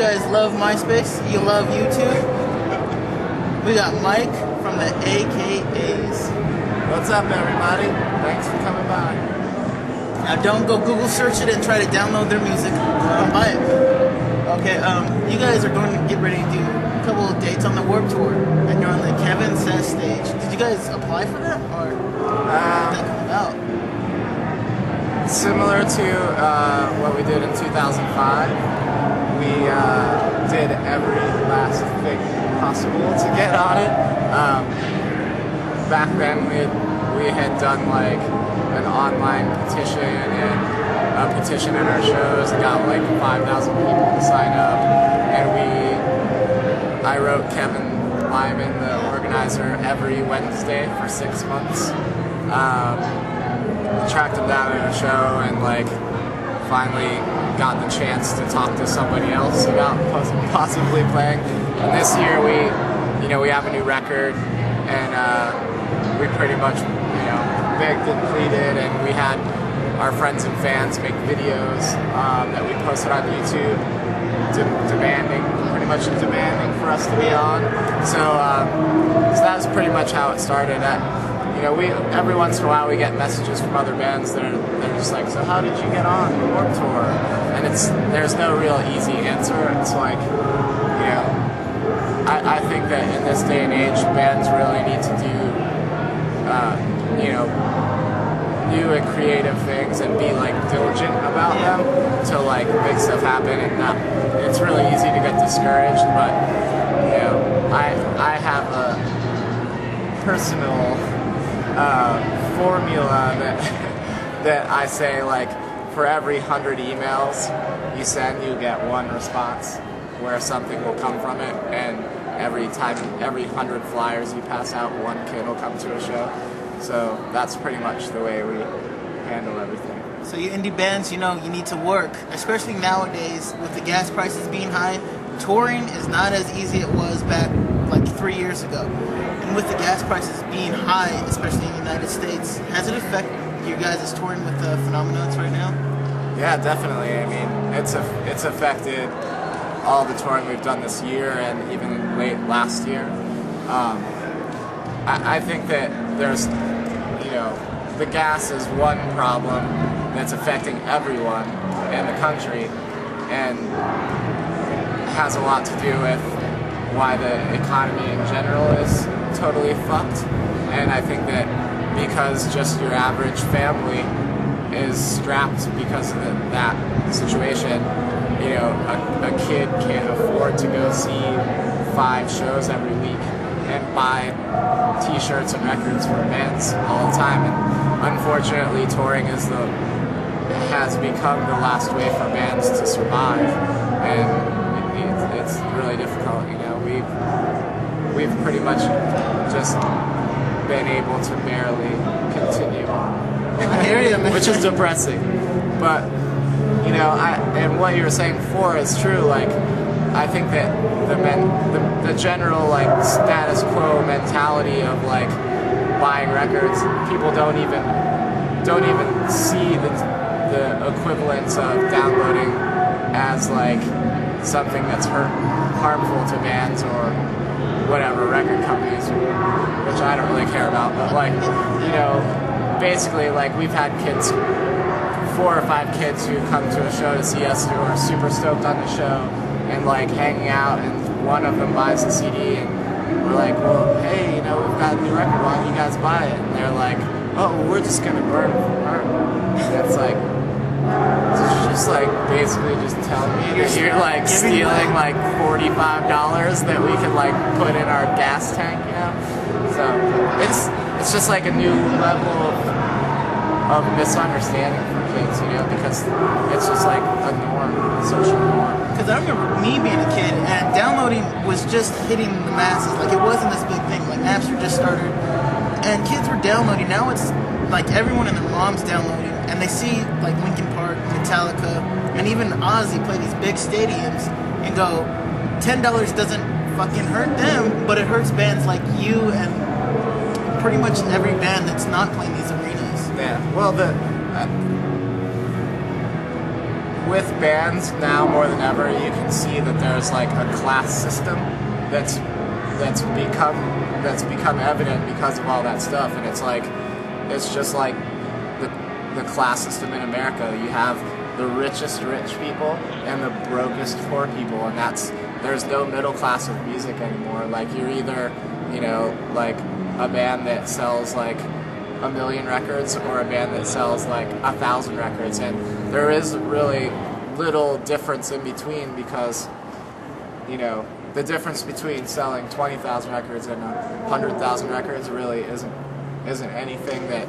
guys love MySpace, you love YouTube. We got Mike from the A.K.A.S. What's up, everybody? Thanks for coming by. Now don't go Google search it and try to download their music. Come buy it. Okay, you guys are going to get ready to do a couple of dates on the Warped Tour, and you're on the A.K.A.S stage. Did you guys apply for that, or did that come about? Similar to what we did in 2005, we did every last thing possible to get on it. Back then, we had done like an online petition and a petition at our shows and got like 5,000 people to sign up. And I wrote Kevin Lyman, the organizer, every Wednesday for 6 months. Tracked him down at a show and like finally got the chance to talk to somebody else about possibly playing. And this year we have a new record, and we pretty much begged and pleaded, and we had our friends and fans make videos that we posted on YouTube demanding for us to be on. So that was pretty much how it started. Every once in a while we get messages from other bands that they're just like, so how did you get on the Warped Tour? And there's no real easy answer. It's like, I think that in this day and age, bands really need to do, new and creative things and be like diligent about them to like make stuff happen. And it's really easy to get discouraged, but I have a personal formula that I say, like, for every 100 emails you send, you get one response where something will come from it, and every 100 flyers you pass out, one kid will come to a show. So that's pretty much the way we handle everything. So you indie bands, you need to work, especially nowadays with the gas prices being high. Touring is not as easy as it was back like 3 years ago. And with the gas prices being high, especially in the United States, has it affected you guys' touring with the phenomenons right now? Yeah, definitely. I mean, it's affected all the touring we've done this year and even late last year. I think that there's, the gas is one problem that's affecting everyone in the country, and has a lot to do with why the economy in general is totally fucked. And I think that because just your average family is strapped because of that situation, a kid can't afford to go see 5 shows every week and buy t-shirts and records for bands all the time. And unfortunately, touring has become the last way for bands to survive, and it's really difficult. We've pretty much just been able to barely continue on, which is depressing. But and what you were saying before is true. Like, I think that the general like status quo mentality of like buying records, people don't even see the equivalence of downloading as like something that's harmful to bands or whatever, record companies, which I don't really care about. But like, basically, like, we've had 4 or 5 kids who come to a show to see us who are super stoked on the show and like hanging out, and one of them buys a CD, and we're like, well, hey, we've got a new record, why don't you guys buy it? And they're like, oh, well, we're just gonna burn it for burn. And it's like, it's just like basically just tell me that you're like stealing like $45 that we could like put in our gas tank, So it's just like a new level of misunderstanding for kids, because it's just like a norm, a social norm. Because I remember me being a kid and downloading was just hitting the masses. Like, it wasn't this big thing. Like, Napster just started and kids were downloading. Now it's like everyone and their mom's downloading, and they see like Linkin Park, Metallica, and even Ozzy play these big stadiums and go, $10 doesn't fucking hurt them, but it hurts bands like you and pretty much every band that's not playing these arenas. Yeah, well, with bands now more than ever, you can see that there's like a class system that's become evident because of all that stuff, and it's just like the class system in America. You have the richest rich people and the brokest poor people, and there's no middle class of music anymore. Like, you're either, you know, like a band that sells like 1 million records or a band that sells like 1,000 records, and there is really little difference in between, because, you know, the difference between selling 20,000 records and 100,000 records really isn't anything that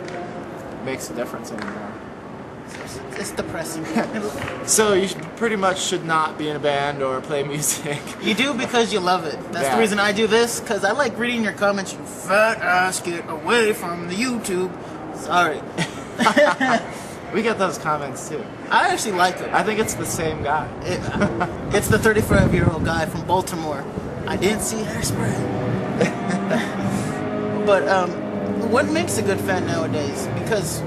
makes a difference anymore. It's depressing. So you pretty much should not be in a band or play music. You do because you love it. That's the reason I do this, because I like reading your comments. You fat ass, get away from the YouTube. Sorry. We get those comments too. I actually like it. I think it's the same guy. It's the 35-year-old guy from Baltimore. I didn't see Hairspray. But what makes a good fan nowadays? Because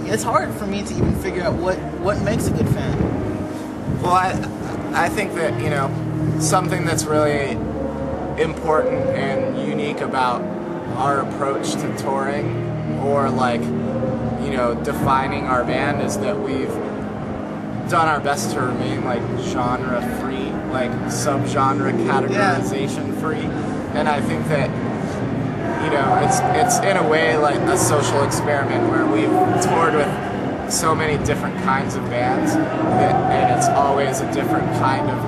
it's hard for me to even figure out what makes a good fan. Well, I think that, you know, something that's really important and unique about our approach to touring, or like, you know, defining our band, is that we've done our best to remain like genre free, like subgenre categorization free. And I think that, you know, it's in a way like a social experiment where we've toured with so many different kinds of bands, and it's always a different kind of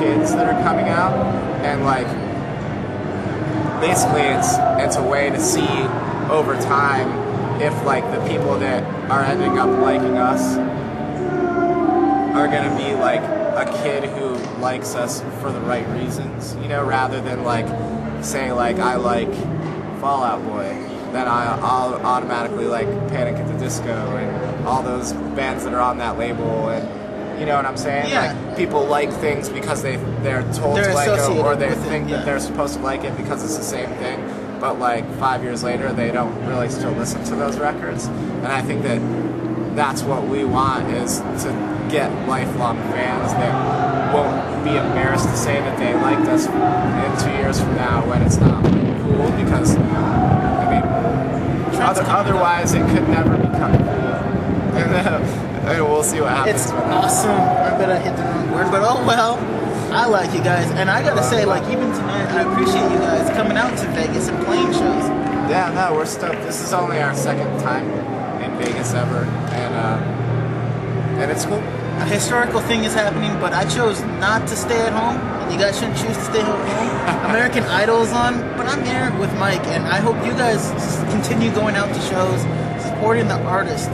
kids that are coming out, and like basically it's a way to see over time if like the people that are ending up liking us are gonna be like a kid who likes us for the right reasons, you know, rather than like say like I like Fall Out Boy, then I'll automatically like Panic at the Disco and all those bands that are on that label, and you know what I'm saying? Yeah. Like, people like things because they're told to like it, or they think that they're supposed to like it because it's the same thing. But like 5 years later, they don't really still listen to those records. And I think that that's what we want, is to get lifelong fans that won't be embarrassed to say that they liked us in 2 years from now when it's not cool, because I mean, otherwise it could never become cool. And we'll see what happens. It's awesome. I bet I hit the wrong word, but oh well. I like you guys, and I gotta say, like, even tonight, I appreciate you guys coming out to Vegas and playing shows. Yeah, no, we're stoked. This is only our second time in Vegas ever, and it's cool. A historical thing is happening, but I chose not to stay at home, and you guys shouldn't choose to stay at home. American Idol's on, but I'm here with Mike, and I hope you guys continue going out to shows, supporting the artist.